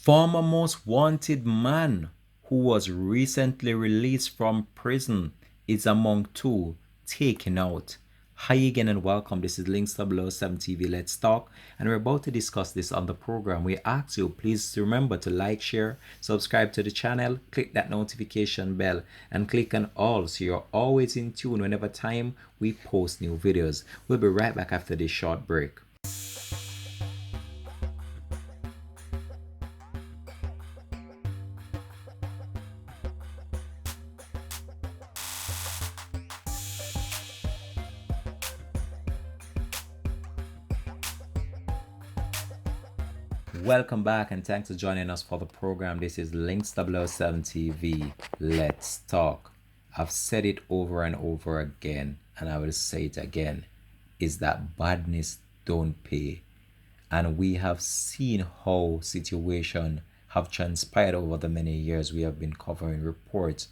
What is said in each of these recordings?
Former most wanted man who was recently released from prison is among two taken out. Hi again and welcome. This is Links 007 TV. Let's talk. And we're about to discuss this on the program. We ask you please remember to like, share, subscribe to the channel, click that notification bell, and click on all so you're always in tune whenever time we post new videos. We'll be right back after this short break. Welcome back and thanks for joining us for the program. This is Links 007 TV. Let's talk. I've said it over and over again, and I will say it again, is that badness don't pay. And we have seen how situations have transpired over the many years. We have been covering reports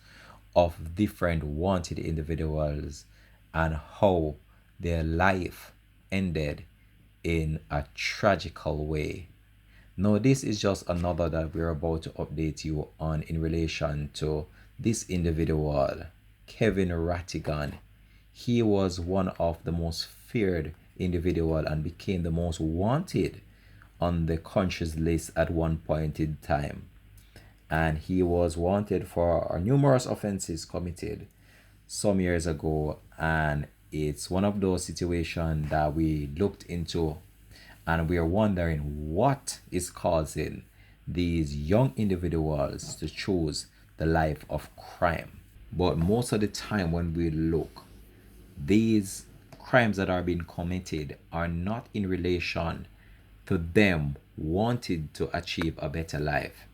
of different wanted individuals and how their life ended in a tragical way. Now, this is just another that we're about to update you on in relation to this individual, Kevin Rattigan. He was one of the most feared individual and became the most wanted on the country's list at one point in time. And he was wanted for numerous offenses committed some years ago, and it's one of those situations that we looked into and we are wondering what is causing these young individuals to choose the life of crime. But most of the time when we look, these crimes that are being committed are not in relation to them wanting to achieve a better life.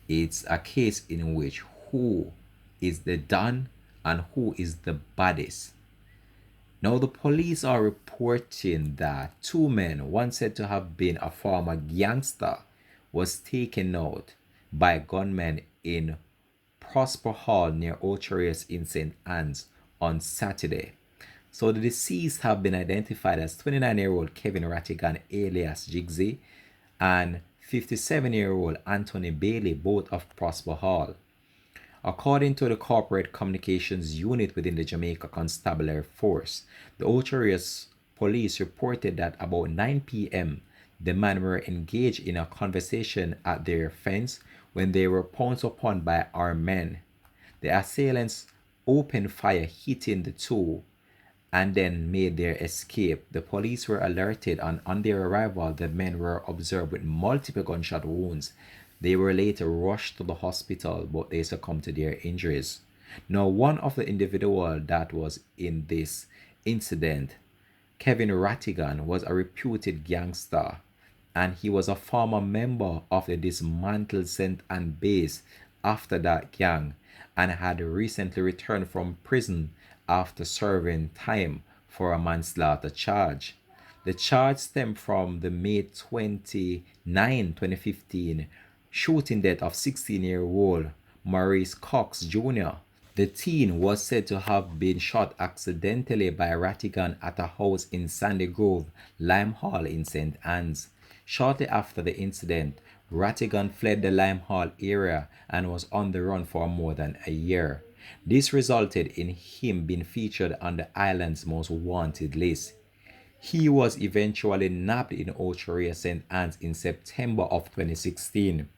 It's a case in which who is the done and who is the baddest. Now, the police are reporting that two men, one said to have been a former gangster, was taken out by gunmen in Prosper Hall near Ocherius in St. Anne's on Saturday. So the deceased have been identified as 29-year-old Kevin Rattigan alias Jigsy and 57-year-old Anthony Bailey, both of Prosper Hall. According to the Corporate Communications Unit within the Jamaica Constabulary Force, the Ocherius police reported that about 9 p.m. the men were engaged in a conversation at their fence when they were pounced upon by armed men. The assailants opened fire, hitting the two, and then made their escape. The police were alerted, and on their arrival, the men were observed with multiple gunshot wounds. They were later rushed to the hospital, but they succumbed to their injuries. Now, one of the individuals that was in this incident, Kevin Rattigan, was a reputed gangster, and he was a former member of the dismantled St. Anne base after that gang, and had recently returned from prison after serving time for a manslaughter charge. The charge stemmed from the May 29, 2015 shooting death of 16-year-old Maurice Cox Jr. The teen was said to have been shot accidentally by Rattigan at a house in Sandy Grove, Lime Hall in St. Anne's. Shortly after the incident, Rattigan fled the Lime Hall area and was on the run for more than a year. This resulted in him being featured on the island's most wanted list. He was eventually nabbed in Ochorea, St. Anne's in September of 2016.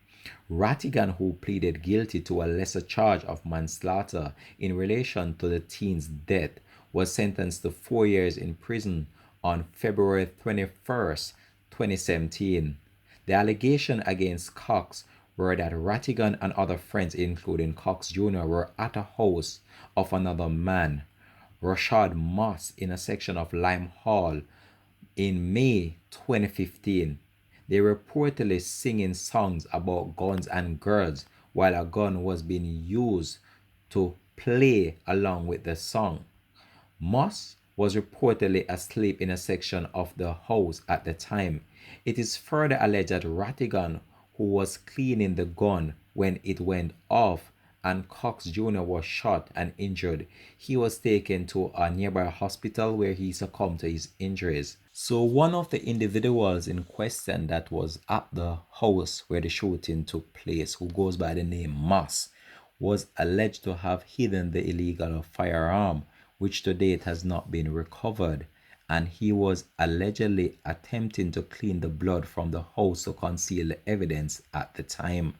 Rattigan, who pleaded guilty to a lesser charge of manslaughter in relation to the teen's death, was sentenced to 4 years in prison on February 21st, 2017. The allegation against Cox were that Rattigan and other friends, including Cox Jr., were at a house of another man, Rashad Moss, in a section of Lime Hall in May 2015. They were reportedly singing songs about guns and girls while a gun was being used to play along with the song. Moss was reportedly asleep in a section of the house at the time. It is further alleged that Rattigan, who was cleaning the gun when it went off and Cox Jr. was shot and injured, he was taken to a nearby hospital where he succumbed to his injuries. So one of the individuals in question that was at the house where the shooting took place, who goes by the name Moss, was alleged to have hidden the illegal firearm, which to date has not been recovered, and he was allegedly attempting to clean the blood from the house to conceal the evidence at the time.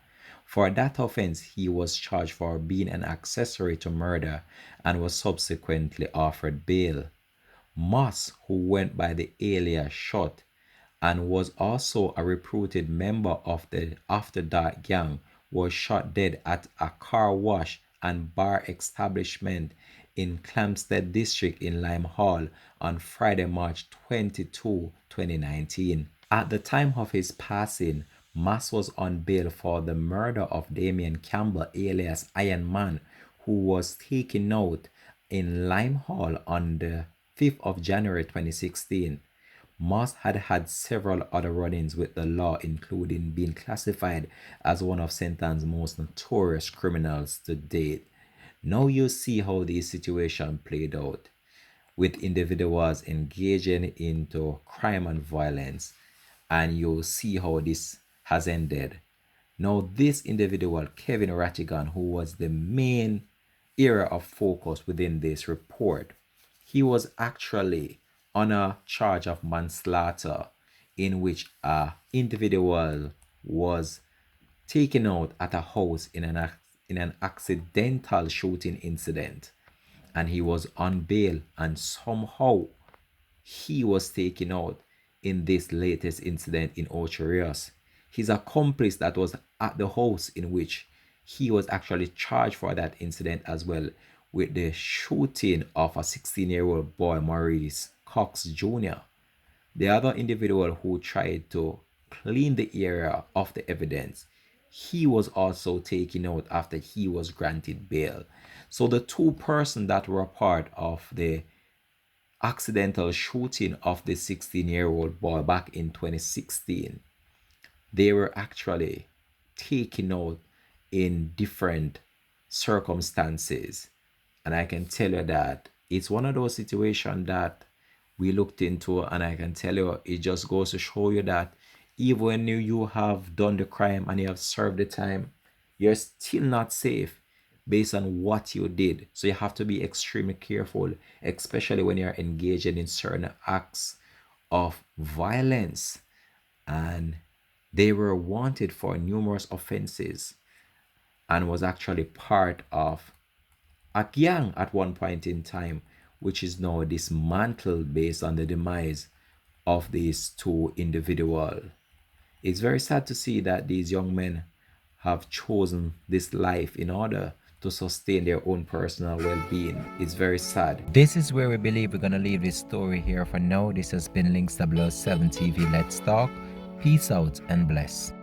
For that offense, he was charged for being an accessory to murder and was subsequently offered bail. Moss, who went by the alias Shot and was also a reputed member of the After Dark gang, was shot dead at a car wash and bar establishment in Clamstead district in Lime Hall on Friday, March 22, 2019. At the time of his passing, Moss was on bail for the murder of Damien Campbell alias Iron Man, who was taken out in Lime Hall on the 5th of January 2016. Moss had had several other run-ins with the law, including being classified as one of St. Anne's most notorious criminals to date. Now you see how this situation played out, with individuals engaging into crime and violence, and you see how this has ended. Now this individual, Kevin Rattigan, who was the main area of focus within this report, he was actually on a charge of manslaughter, in which a individual was taken out at a house in an accidental shooting incident, and he was on bail, and somehow he was taken out in this latest incident in Ocho Rios. His accomplice that was at the house in which he was actually charged for that incident as well, with the shooting of a 16-year-old boy, Maurice Cox Jr. The other individual who tried to clean the area of the evidence, he was also taken out after he was granted bail. So the two persons that were part of the accidental shooting of the 16-year-old boy back in 2016, they were actually taken out in different circumstances. And I can tell you that it's one of those situations that we looked into, and I can tell you it just goes to show you that even when you have done the crime and you have served the time, you're still not safe based on what you did. So you have to be extremely careful, especially when you're engaging in certain acts of violence. And they were wanted for numerous offenses and was actually part of a gang at one point in time, which is now dismantled based on the demise of these two individuals. It's very sad to see that these young men have chosen this life in order to sustain their own personal well-being. It's very sad. This is where we believe we're going to leave this story here for now. This has been Links 007 TV. Let's talk. Peace out and bless.